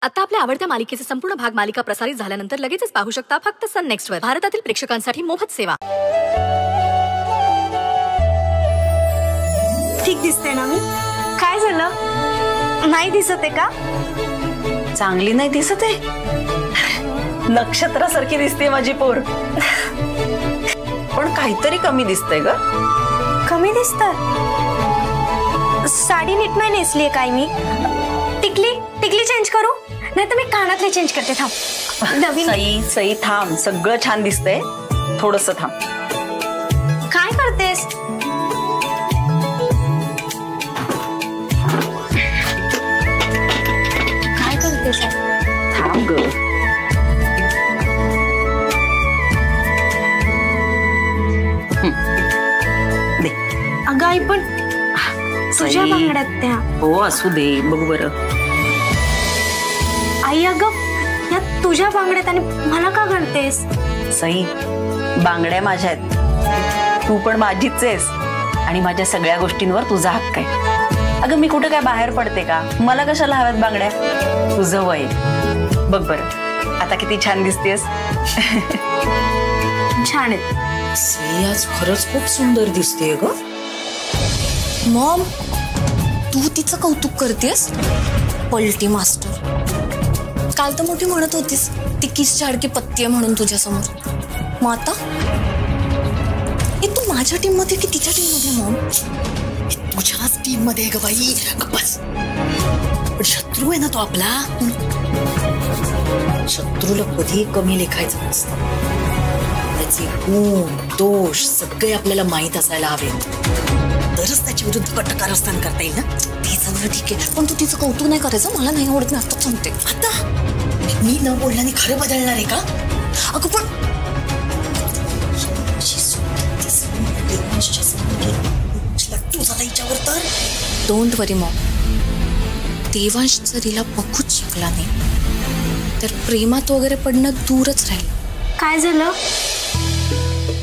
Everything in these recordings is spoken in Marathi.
आता आपल्या आवडत्या मालिकेचे संपूर्ण भाग मालिका प्रसारित झाल्यानंतर लगेचच पाहू शकता फक्त सन नेक्स्ट वर. भारतातील प्रेक्षकांसाठी मोफत सेवा. ठीक दिसते ना मी? काय झालं? नाही दिसत आहे का? चांगली नाही दिसत आहे? नक्षत्रासारखी दिसते माझी पोर. पण काहीतरी कमी दिसतंय ग. कमी दिसतं? साडी नीट नाही नेसलीये काय मी? टिकली चेंज करू? नाही तर मी कानातले चेंज करते. थांब. नवीन सई थांब. सगळं छान दिसतंय, थोडंसं थांब. काय करतेस? काय करतेस? थांब ग. दे. अगं आई पण तुझ्या बांगड्यात त्या. हो असू दे, बघू बरं. आई अगं या तुझ्या बांगड्यात आणि मला का घालतेस? सई, बांगड्या माझ्या आहेत, तू पण माझीच आहेस आणि माझ्या सगळ्या गोष्टींवर तुझा हक्क आहे. अगं मी कुठे काय बाहेर पडते का? मला कशाला हव्यात बांगड्या? तुझं वय. बघ बरं आता किती छान दिसतेस. छान आहे. सई आज खरंच खूप सुंदर दिसतेय ग. मॉम, तू तिचं कौतुक करतेस? पलटी मास्टर. काल तर मोठी म्हणत होतीस ती किस झाडकी पत्ती आहे म्हणून तुझ्या समोर. मग आता तू माझ्या टीम मध्ये की तिच्या टीम मध्ये? मॉम, तुझ्याच टीम मध्ये ग बाई. बस. पण शत्रू आहे ना तो आपला. शत्रूला कधी कमी लेखायचं नसतं. त्याचे गुण दोष सगळे आपल्याला माहित असायला हवे, तरच त्याच्या विरुद्ध कटकारस्थान करता येईल ना. ते सगळं ठीक आहे, पण तू तिचं कौतुक नाही करायचं. मला नाही आवडत. मी आता सांगते. आता मी न बोलल्याने खरं बदलणार आहे का? अगं पण तुझा त्याच्यावर तर डोंट वरी मॉम. देवांश जर हिला बघूच शकला नाही तर प्रेमात वगैरे पडणं दूरच राहील. काय झालं?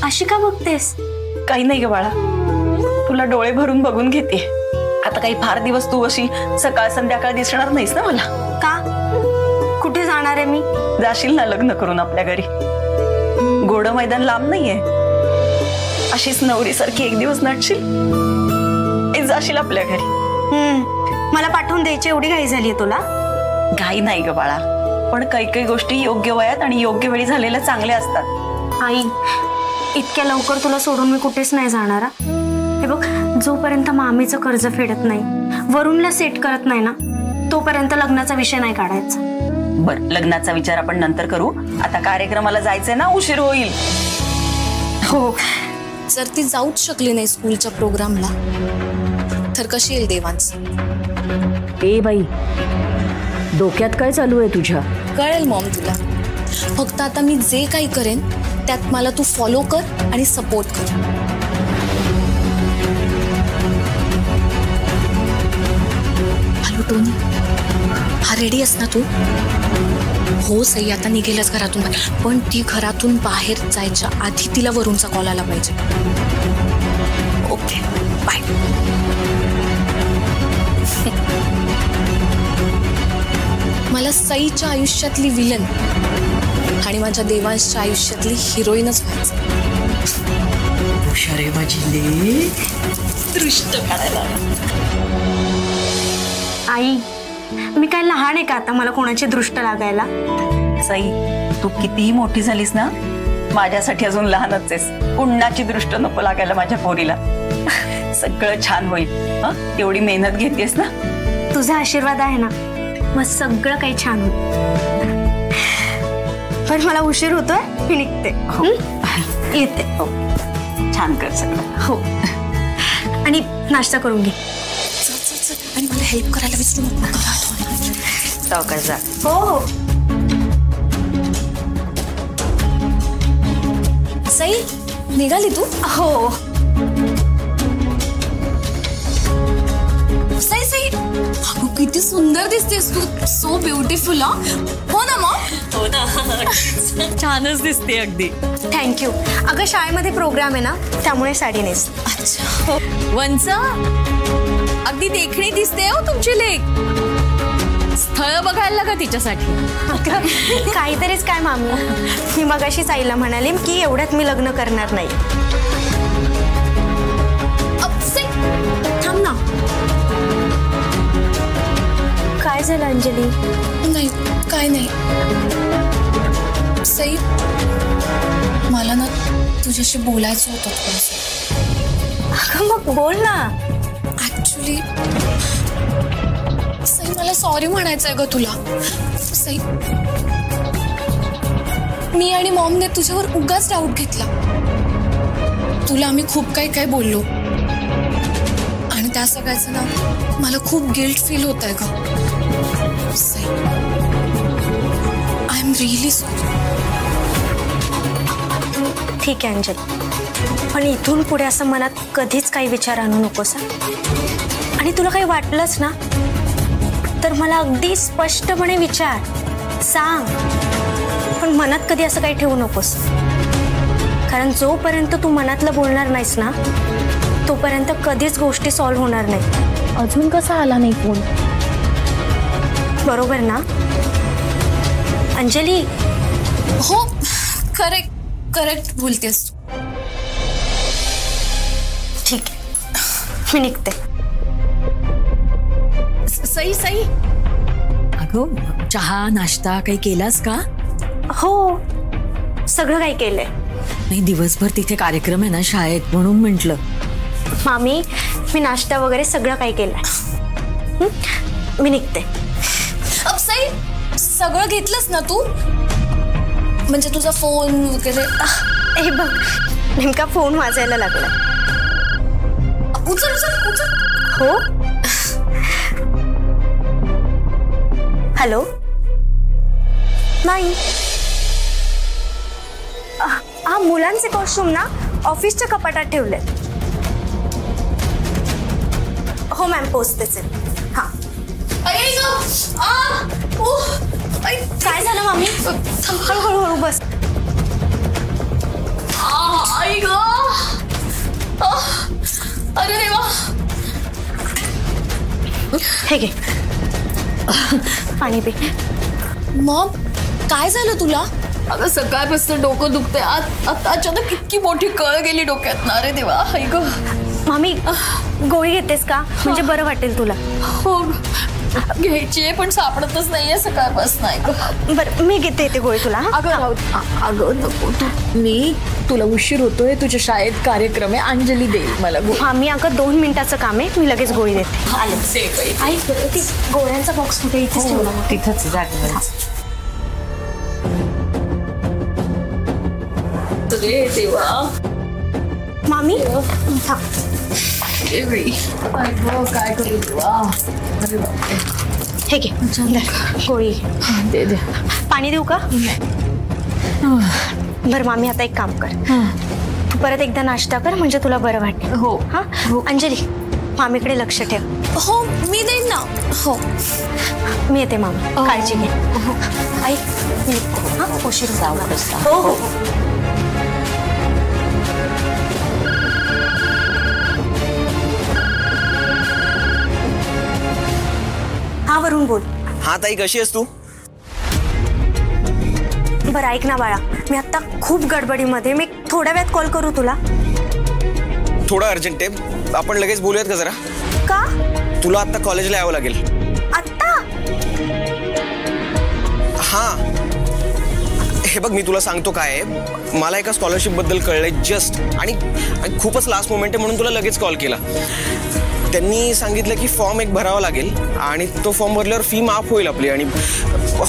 अशी का बघतेस? काही नाही ग बाळा, तुला डोळे भरून बघून घेते. आता काही फार दिवस तू अशी सकाळ संध्याकाळ दिसणार नाहीस ना मला. का? कुठे जाणार आहे मी? जाशील ना लग्न करून आपल्या घरी. घोडं मैदान लांब नाहीये. अशीच नवरीसारखी एक दिवस नटशील, जाशील आपल्या घरी. मला पाठवून द्यायची एवढी घाई झालीये तुला? घाई नाही ग बाळा, पण काही गोष्टी योग्य वयात आणि योग्य वेळी झालेल्या चांगल्या असतात. आई, इतक्या लवकर तुला सोडून मी कुठेच नाही जाणार. हे बघ, जोपर्यंत मामीचं कर्ज फेडत नाही, वरुणला सेट करत नाही ना, तोपर्यंत लग्नाचा विषय नाही काढायचा. बर, लग्नाचा विचार आपण नंतर करू. आता कार्यक्रमाला जायचंय ना, उशीर होईल. हो, जर ती जाऊच शकली नाही स्कूलच्या प्रोग्रामला तर कशी येईल देवांश? ए बाई, डोक्यात काय चालू आहे तुझ्या? कळेल मॉम तुला. फक्त आता मी जे काही करेन त्यात मला तू फॉलो कर आणि सपोर्ट कर. हॅलो टोनी, हा रेडी आहेस ना तू? हो सई, आता निघेलच घरातून, पण ती घरातून बाहेर जायच्या आधी तिला वरूनचा कॉल आला पाहिजे. Okay, bye. मला सईच्या आयुष्यातली विलन आणि माझ्या देवांशच्या आयुष्यातली हिरोईनच व्हायचं. हुशार आहे माझी ले. दृष्ट काढायला. आई, मी काय लहान आहे का आता मला कोणाची दृष्ट लागायला? सई, तू कितीही मोठी झालीस ना, माझ्यासाठी अजून लहानच आहेस. कुणाची दृष्ट नको लागायला माझ्या पोरीला. सगळं छान होईल. एवढी मेहनत घेतेस ना. तुझा आशीर्वाद आहे ना, मग सगळं काही छान होईल. पण मला उशीर होतोय, मी निघते. हो, येते. हो, छान कर सगळं. हो, आणि नाश्ता करून घे. आणि मला हेल्प करायला विसरू नको. सावकाश जा. हो हो. सई, निघाली तू? हो. सई सई, अगं किती सुंदर दिसतेस तू. So beautiful. हो ना मॉम? हो ना, छानच दिसते अगदी. थँक्यू. अगं शाळेमध्ये प्रोग्राम आहे ना, त्यामुळे साडी नेस. अच्छा. वंचा, अगदी देखणी दिसते हो तुमची लेक. स्थळ स्थळ बघायला का तिच्यासाठी? काहीतरीच काय मामी, मी मगाशीच आईला म्हणाले की एवढ्यात मी लग्न करणार नाही. थांब ना. काय झालं अंजली? नाही काय नाही. सई, मला ना तुझ्याशी बोलायचं होतं थोडंसं. अगं मग बोल ना. ऍक्च्युली सई, मला सॉरी म्हणायचंय ग तुला. सई, मी आणि मॉमने तुझ्यावर उगाच डाऊट घेतला. तुला आम्ही खूप काही बोललो आणि त्या सगळ्याचं ना मला खूप गिल्ट फील होत आहे ग. Sai, I am really sorry. ठीक आहे अंजली, पण इथून पुढे असं मनात कधीच काही विचार आणू नकोस. आणि तुला काही वाटलंच ना तर मला अगदी स्पष्टपणे विचार, सांग, पण मनात कधी असं काही ठेवू नकोस. कारण जोपर्यंत तू मनातलं बोलणार नाहीस ना तोपर्यंत कधीच गोष्टी सॉल्व्ह होणार नाही. अजून कसा आला नाही फोन? बरोबर ना अंजली? हो, करेक्ट बोलतेस तू. ठीक आहे, मी निघते. सई, अगं चहा नाश्ता काही केलास का? हो, सगळं काही केलंय. नाही, दिवसभर तिथे कार्यक्रम आहे ना शाळेत, म्हणून म्हंटल. मामी, मी नाश्ता वगैरे सगळं काही केलंय. मी निघते. सई, सगळं घेतलंस ना तू? म्हणजे तुझा फोन वगैरे? हे बघ, नेमका फोन वाजायला लागला. उचल. हो. हॅलो. नाही, हा मुलांचे कॉस्ट्युम ना ऑफिसच्या कपाटात ठेवले. हो मॅम, पोचतेच. हा. काय झालं मामी? हळूहळू बस. अरे देवा. हे घे पाणी पी. मॉम, काय झालं तुला? अगं सकाळपासून डोकं दुखते. आता अचानक इतकी मोठी कळ गेली डोक्यात ना. रे देवा. मामी, गोळी घेतेस का? म्हणजे बरं वाटेल तुला. हो घ्यायची आहे, पण सापडतच नाहीये सकाळपासून. बरं, मी घेते ते गोळी तुला. अगं नको तू. तुला उशीर होतोय, तुझ्या शाळेत कार्यक्रम आहे. अंजली देईल मला. हा, मी अगं 2 मिनिटाचं काम आहे, मी लगेच गोळी देते. आई, ती गोळ्यांचा बॉक्स कुठे? इथेच ठेवला. तिथंच जागा. मामी, काय करू तुला? हे घे गोळी. दे. पाणी देऊ का? बरं मामी, आता एक काम कर, तू परत एकदा नाश्ता कर, म्हणजे तुला बरं वाटेल. हो. हा. अंजली, मामीकडे लक्ष ठेव. हो, मी देईन ना. हो, मी येते मामी. काळजी घे. आई, हा, उशीर जाऊ. हो. हा, वरून बोल. हा ताई, कशी आहेस तू? बरं ऐक ना बाळा, मी आता खूप गडबडीमध्ये, मी थोड्या वेळात कॉल करू तुला. थोडा अर्जंट आहे, आपण लगेच बोलूयात का जरा? का? तुला आता कॉलेजला यावं लागेल. आत्ता? हा, हे बघ, मी तुला सांगतो काय, मला एका स्कॉलरशिप बद्दल कळलंय जस्ट, आणि खूपच लास्ट मोमेंट आहे म्हणून तुला लगेच कॉल केला. त्यांनी सांगितलं की फॉर्म एक भरावा लागेल आणि तो फॉर्म भरल्यावर फी माफ होईल आपली, आणि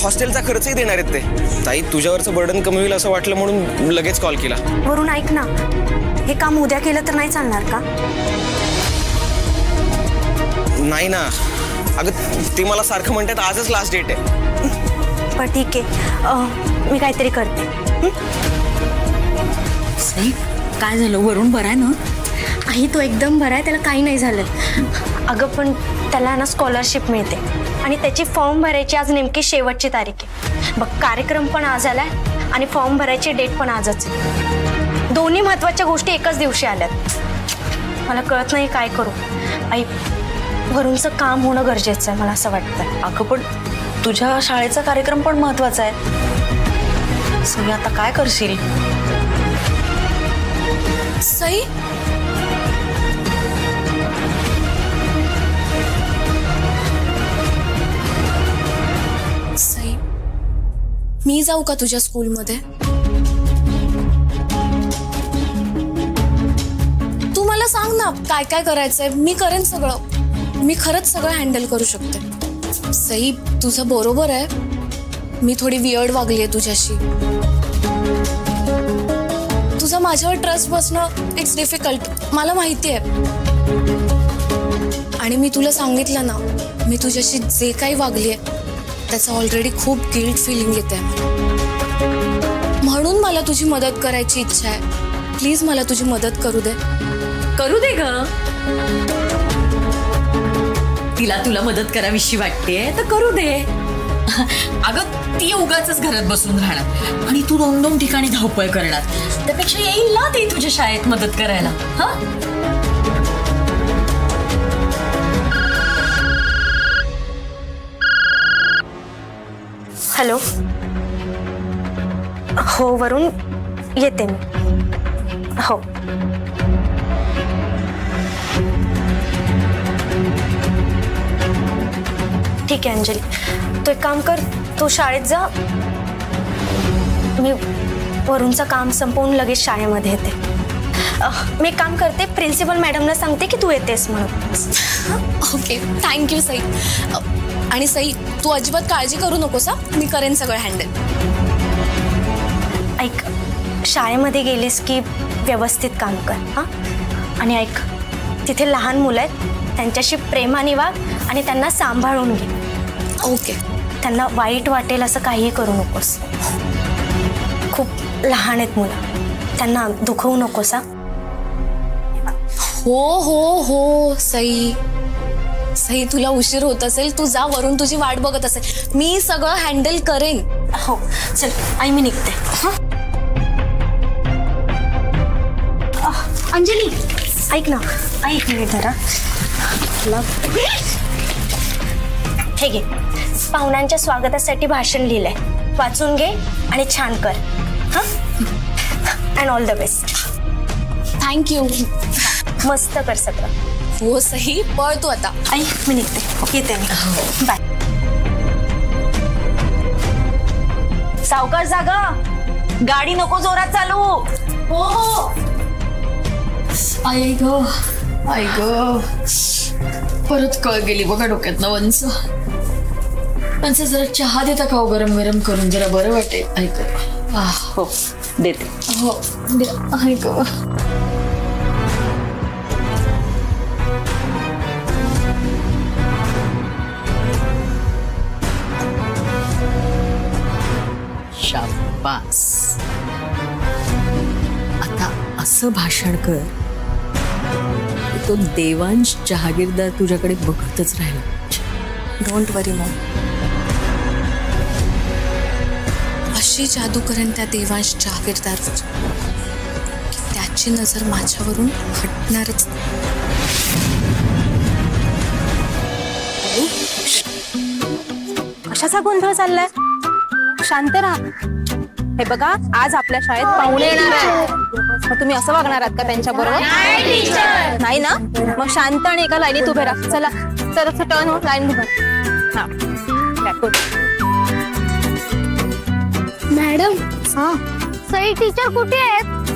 हॉस्टेलचा खर्चही देणार आहेत ते. ताई, तुझ्यावरचं बर्डन कमी होईल असं वाटलं म्हणून लगेच कॉल केला. वरून ऐक ना, हे काम उद्या केलं तर नाही चालणार का? नाही ना अगं, ते मला सारखं म्हणतात आजच लास्ट डेट आहे. पण ठीक आहे, मी काहीतरी करते. सई, काय झालं? वरून बरं आहे ना? आई, तो एकदम बरा आहे, त्याला काही नाही झालं. अगं पण त्याला ना स्कॉलरशिप मिळते आणि त्याची फॉर्म भरायची आज नेमकी शेवटची तारीख आहे बघ. कार्यक्रम पण आज आलाय आणि फॉर्म भरायची डेट पण आजच आहे. दोन्ही महत्त्वाच्या गोष्टी एकाच दिवशी आल्यात. मला कळत नाही काय करू. आई, वरूनचं काम होणं गरजेचं आहे मला असं वाटतं. अगं पण तुझ्या शाळेचा कार्यक्रम पण महत्वाचा आहे. सई आता काय करशील? सई, सई, मी जाऊ का तुझ्या स्कूलमध्ये? तू मला सांग ना काय काय करायचंय, मी करेन सगळं. मी खरंच सगळं हँडल करू शकते. सई, तुझं बरोबर आहे, मी थोडी वियर्ड वागली आहे तुझ्याशी. तुझा माझ्यावर ट्रस्ट बसणं इट्स डिफिकल्ट, मला माहिती आहे. आणि मी तुला सांगितलं ना, मी तुझ्याशी जे काही वागली आहे त्याचं ऑलरेडी खूप गिल्ट फिलिंग येते. म्हणून मला तुझी मदत करायची इच्छा आहे. प्लीज मला तुझी मदत करू दे. करू दे ग. तिला तुला मदत करावीशी वाटते तर करू दे. अगं ती उगाच घरात बसून राहणार आणि तू 2-2 ठिकाणी धावपळ करणार. त्यापेक्षा येईल ना ती तुझ्या शाळेत मदत करायला. हा, हॅलो. हो वरून येते मी. हो. ठीक आहे अंजली, तू एक काम कर, तू शाळेत जा. मी वरूनचं काम संपवून लगेच शाळेमध्ये येते. मी एक काम करते, प्रिन्सिपल मॅडमला सांगते की तू येतेस म्हणून. Okay, thank you Sai. आणि सई, तू अजिबात काळजी करू नकोस. मी करेन सगळं हँडल. ऐक, शाळेमध्ये गेलीस की व्यवस्थित काम कर. हां, आणि ऐक, तिथे लहान मुलं आहेत, त्यांच्याशी प्रेमाने वाग आणि त्यांना सांभाळून घे. ओके. त्यांना वाईट वाटेल असं काहीही करू नकोस. खूप लहान आहेत मुलं, त्यांना दुखवू नकोस. हो हो हो सई. सई, तुला उशीर होत असेल, तू जा, वरून तुझी वाट बघत असेल. मी सगळं हँडल करेन. हो चल आई, मी निघते. अंजली ऐक ना, ऐक मिनिट जरा. हे घे, पाहुण्यांच्या स्वागतासाठी भाषण लिहिलंय, वाचून घे आणि छान कर. हां, and all the best. Thank you. मस्त कर सगळं. हो सई, पळ तू आता. आई, मी निघते. येते मी. बाय. सावकाश जागा, गाडी नको जोरात चालू. हो हो. आई ग, आई ग, परत कळ गेली बघा डोक्यातनं. वंच जरा चहा देता का हो, गरम गरम करून, जरा बरं वाटेल. ऐक. हो देते. हो ऐक. शाबास. आता असं भाषण कर तो देवांश जहागीरदार तुझ्याकडे बघतच राहिला. Don't worry Maugham. अशी जादू करेन त्या देवांश जहागीरदारवर की त्याची नजर माझ्यावरून हटणारच. कशाचा गोंधळ चाललाय? शांत राहा. हे बघा, आज आपल्या शाळेत पाहुणे येणार आहेत. मग तुम्ही असं वागणार आहात का त्यांच्या बरोबर? नाही ना, मग शांत आणि एका लाईनीत उभे राहा. चला, तर टर्न हो, लाईन उभा. हा, मॅडम. हा, सई टीचर कुठे आहेत?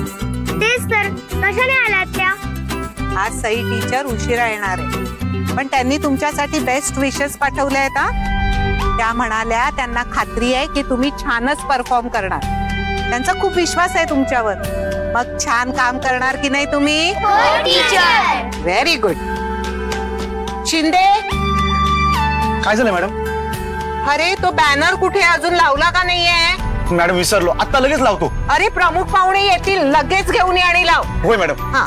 तेच तर, कशाने आलात त्या? आज सई टीचर उशिरा येणार आहे, पण त्यांनी तुमच्यासाठी बेस्ट विशेस पाठवले आहेत. त्या म्हणाल्या त्यांना खात्री आहे की तुम्ही छानच परफॉर्म करणार. त्यांचा खूप विश्वास आहे तुमच्यावर. मग छान काम करणार की नाही तुम्ही? हो टीचर. Very good. शिंदे, काय झालं मॅडम? अरे तो बॅनर कुठे अजून लावला का नाहीये? मॅडम विसरलो, आता लगेच लावतो. अरे प्रमुख पाहुणे येतील, लगेच घेऊन ये आणि लाव. होय मॅडम. हा.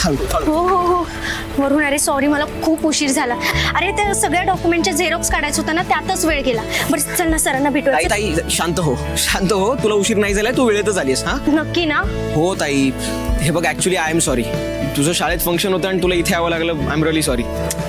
हो हो हो वरून, अरे सॉरी, मला खूप उशीर झाला. अरे त्या सगळ्या डॉक्युमेंटच्या झेरॉक्स काढायचं होतं ना, त्यातच वेळ गेला. बरं चल ना, सरांना भेटूया. ताई शांत हो, तुला उशीर नाही झालाय, तू वेळेतच आलीस. हा नक्की ना? हो ताई, हे बघ ऍक्च्युली आय एम सॉरी. तुझं शाळेत फंक्शन होतं आणि तुला इथे यावं लागलं. I am really sorry.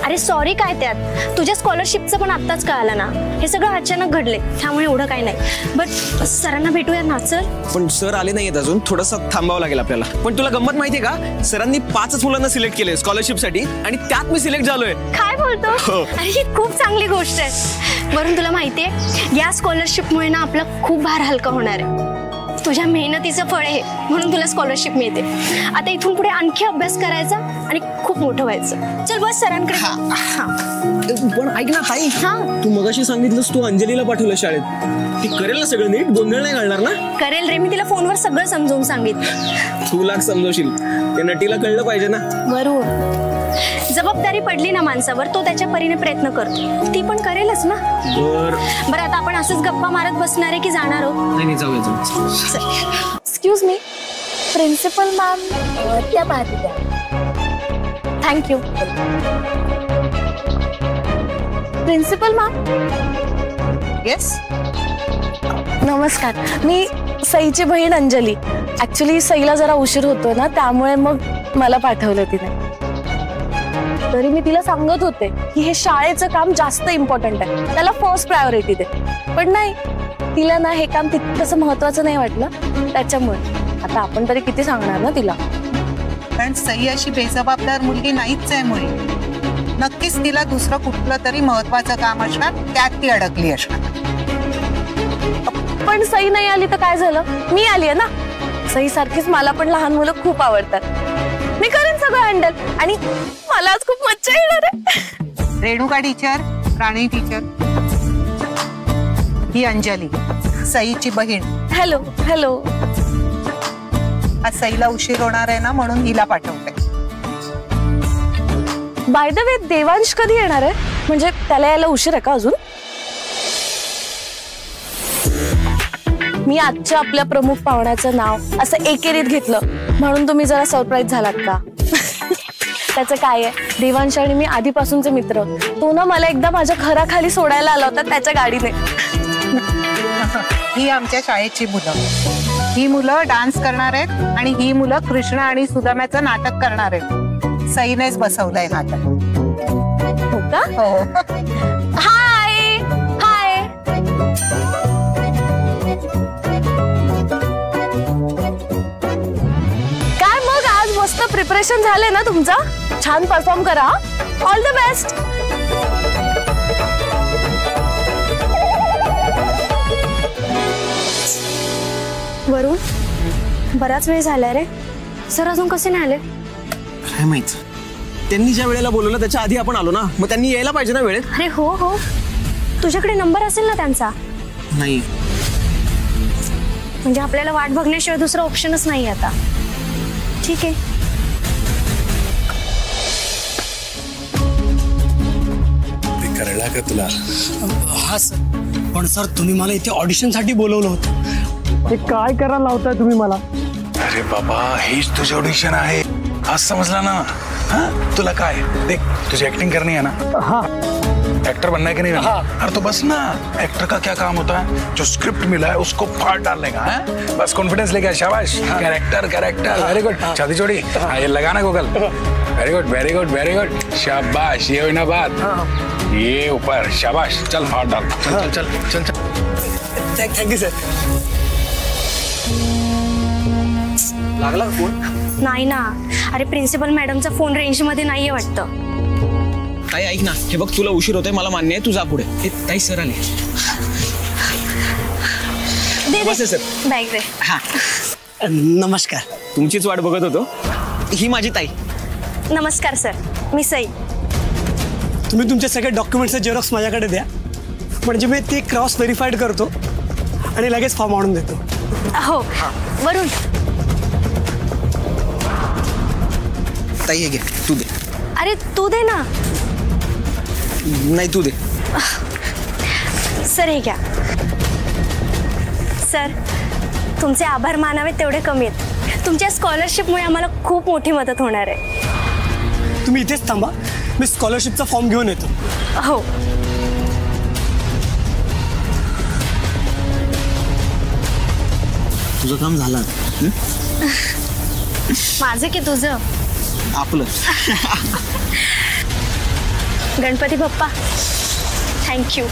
अरे सॉरी काय त्यात, तुझ्या स्कॉलरशिपचं पण आत्ताच कळालं ना. हे सगळं अचानक घडले, त्यामुळे एवढं काही नाही. बट सरांना भेटूया ना. चल. पण सर आले नाहीयेत अजून, थोडंसं थांबावं लागेल आपल्याला. पण तुला गंमत माहितीये का, सरांनी 5 मुलांना सिलेक्ट केले स्कॉलरशिपसाठी आणि त्यात मी सिलेक्ट झालोय. काय बोलतो? अरे ही खूप चांगली गोष्ट आहे. वरून तुला माहितीये, या स्कॉलरशिपमुळे ना आपला खूप भार हलका होणार आहे. तुझ्या मेहनतीचं फळ आहे म्हणून तुला स्कॉलरशिप मिळते. आता इथून पुढे आणखी अभ्यास करायचा आणि खूप मोठं व्हायचं. चल बस सरांकडे. पण ऐक ना ताई, तू मगाशी सांगितलंस तू अंजलीला पाठवलं शाळेत, ती करेल ना सगळं नीट? गोंधळ नाही घालणार ना? करेल रे, मी तिला फोनवर सगळं समजावून सांगितलं. तू लाख समजवशील, ते नटीला कळलं पाहिजे ना. बरोबर, जबाबदारी पडली ना माणसावर, तो त्याच्या परीने प्रयत्न करतो. ती पण करेलच ना. बरं आता आपण असंच गप्पा मारत बसणार आहे की जाणार आहोत? नाही जाऊया. एक्सक्यूज मी, प्रिन्सिपल मॅम त्या पाहते द्या. थँक्यू. Principal ma'am. येस. नमस्कार, मी सईची बहीण अंजली. ऍक्च्युली सईला जरा उशीर होतोय ना, त्यामुळे मग मला पाठवलं तिने. तरी मी तिला सांगत होते की हे शाळेचं काम जास्त इम्पॉर्टंट आहे, त्याला फर्स्ट प्रायोरिटी दे. पण नाही, तिला ना हे काम तितकंसं महत्वाचं नाही वाटलं. त्याच्यामुळे आता आपण तरी किती सांगणार ना तिला. कारण सई अशी बेजबाबदार मुलगी नाहीच आहे मुळी. नक्कीच तिला दुसरं कुठलं तरी महत्वाचं काम असणार, त्यात ती अडकली असणार. पण सई नाही आली तर काय झालं, मी आली आहे ना. सई सारखीच मला पण लहान मुलं खूप आवडतात. मी करेन सगळं हँडल आणि मला आज खूप मज्जा येणार आहे. रेणुका टीचर, राणी टीचर, ही अंजली सईची बहीण. Hello hello. आज सईला उशीर होणार आहे ना, म्हणून हिला पाठवते. बाय द वे, देवांश कधी येणार आहे? म्हणजे त्याला यायला उशीर आहे का अजून? मी आजच्या आपल्या प्रमुख पाहुण्याचं नाव असं एकेरीत घेतलं म्हणून तुम्ही जरा सरप्राईज झालात का? त्याचं काय आहे, देवांश आणि मी आधीपासूनचे मित्र. तो ना मला एकदा माझ्या घराखाली सोडायला आला होता त्याच्या गाडीने. ही आमच्या शाळेची मुलं. ही मुलं डान्स करणार आहेत आणि ही मुलं कृष्ण आणि सुदाम्याचं नाटक करणार आहेत. सईनेच बसवलंय नाटक. हो का? हो. हाय हाय. काय मग आज मस्त प्रिपरेशन झाले ना तुमचं? छान परफॉर्म करा. All the best. वरून बराच वेळ झालाय रे. सर अजून कसे नाही आले? काय माहित, त्यांनी ज्या वेळेला बोलवलं त्याच्या आधी आपण आलो ना, मग त्यांनी यायला पाहिजे ना वेळेत. अरे हो हो, तुझ्याकडे नंबर असेल ना त्यांचा? नाही. म्हणजे आपल्याला वाट बघण्याशिवाय दुसरा ऑप्शनच नाही आता. ठीक आहे. कळला का तुला? हा सर, पण सर तुम्ही मला इथे ऑडिशन साठी बोलवलं होतं. ते काय करायला लावताय तुम्ही मला? अरे बाबा, हेच तुझं ऑडिशन आहे, आज समजला ना? हाँ, तुला काय देख, तुझे एक्टिंग करनी है ना? हाँ. एक्टर बनना है कि नहीं? हाँ. अरे तो बस ना, एक्टर का क्या काम होता है, जो स्क्रिप्ट मिला है उसको फाड़ डालने का है. बस कॉन्फिडेंस लेके आ, शाबाश. Character character, very good. शादी जोड़ी, ये लगाना Google. Very good very good very good, शाबाश. ये हुई ना बात, ये ऊपर, शाबाश. चल फाड़ डाल, चल चल चल चल चल. Thank you sir. लागला फोन? नाही ना. अरे प्रिन्सिपल मॅडमचा फोन रेंज मध्ये नाहीये वाटतं. ताई ऐक ना, हे बघ तुला उशीर होतोय, मला मान्य आहे, तू जा पुढे. ताई सर आले. सर बॅग दे. हा नमस्कार. तुमचीच वाट बघत होतो. ही माझी ताई. नमस्कार सर, मी सई. तुम्ही तुमचे सगळे डॉक्युमेंटचे झेरॉक्स माझ्याकडे द्या, म्हणजे मी ते क्रॉस व्हेरीफाईड करतो आणि लगेच फॉर्म आणून देतो. हो. वरून ताई हे घे, तू दे. अरे तू दे ना. नाही तू दे. सर हे घ्या. सर तुमचे आभार मानावे तेवढे कमी आहेत. तुमच्या स्कॉलरशिपमुळे आम्हाला खूप मोठी मदत होणार आहे. तुम्ही इथेच थांबा, मी स्कॉलरशिपचा फॉर्म घेऊन येतो. हो. तुझं काम झालं. माझं की तुझं? आपलं. गणपती बाप्पा थँक्यू.